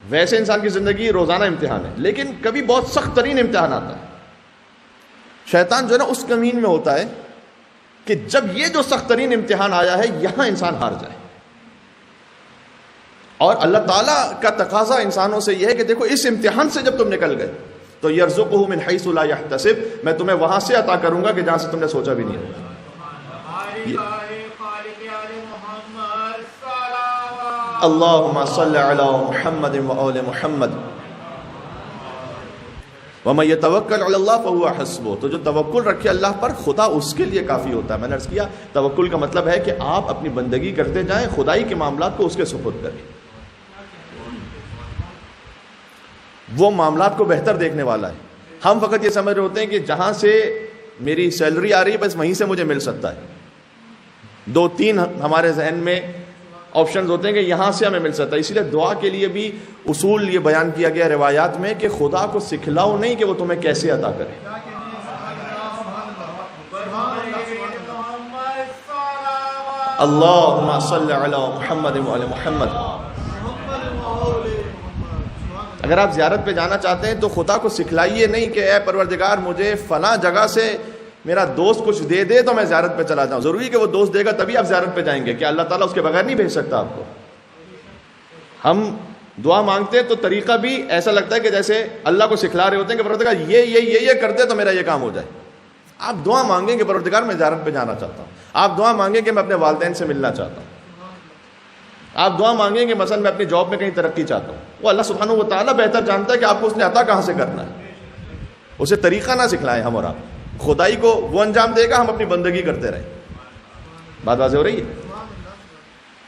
ویسے انسان کی زندگی روزانہ امتحان ہے، لیکن کبھی بہت سخت ترین امتحان آتا ہے۔ شیطان جو ہے نا اس کمین میں ہوتا ہے کہ جب یہ جو سخت ترین امتحان آیا ہے یہاں انسان ہار جائے، اور اللہ تعالیٰ کا تقاضا انسانوں سے یہ ہے کہ دیکھو اس امتحان سے جب تم نکل گئے تو یرزقہ من حیث لا یحتسب، میں تمہیں وہاں سے عطا کروں گا کہ جہاں سے تم نے سوچا بھی نہیں ہوگا۔ اللہم صلی علی محمد وآل محمد وَمَن يَتَوَكَّلْ عَلَى اللَّهِ فَهُوَ حَسْبُهُ، تو جو توکل رکھے اللہ پر خدا اس کے لیے کافی ہوتا ہے۔ میں نے عرض کیا توکل کا مطلب ہے کہ آپ اپنی بندگی کرتے جائیں، خدائی کے معاملات کو اس کے سپرد کریں، وہ معاملات کو بہتر دیکھنے والا ہے۔ ہم فقط یہ سمجھ رہے ہوتے ہیں کہ جہاں سے میری سیلری آ رہی ہے بس وہیں سے مجھے مل سکتا ہے، 2-3 ہمارے ذہن میں آپشنز ہوتے ہیں کہ یہاں سے ہمیں مل سکتا ہے۔ اسی لیے دعا کے لیے بھی اصول یہ بیان کیا گیا روایات میں کہ خدا کو سکھلاؤ نہیں کہ وہ تمہیں کیسے عطا کرے۔ اللہم صلی علی محمد وعلی محمد۔ اگر آپ زیارت پہ جانا چاہتے ہیں تو خدا کو سکھلائیے نہیں کہ اے پروردگار مجھے فلاں جگہ سے میرا دوست کچھ دے دے تو میں زیارت پہ چلا جاؤں۔ ضروری کہ وہ دوست دے گا تبھی آپ زیارت پہ جائیں گے، کہ اللہ تعالیٰ اس کے بغیر نہیں بھیج سکتا آپ کو۔ ہم دعا مانگتے ہیں تو طریقہ بھی ایسا لگتا ہے کہ جیسے اللہ کو سکھلا رہے ہوتے ہیں کہ پروردگار یہ کر دے تو میرا یہ کام ہو جائے۔ آپ دعا مانگیں کہ پروردگار میں زیارت پہ جانا چاہتا ہوں، آپ دعا مانگیں کہ میں اپنے والدین سے ملنا چاہتا ہوں، آپ دعا مانگیں کہ مثلا میں اپنی جاب میں کہیں ترقی چاہتا ہوں۔ وہ اللہ سبحانہ و تعالیٰ بہتر جانتا ہے کہ آپ کو اس نے عطا کہاں سے کرنا ہے، اسے طریقہ نہ سکھلائیں ہم اور آپ، خدائی کو وہ انجام دے گا، ہم اپنی بندگی کرتے رہیں۔ بات واضح ہو رہی ہے؟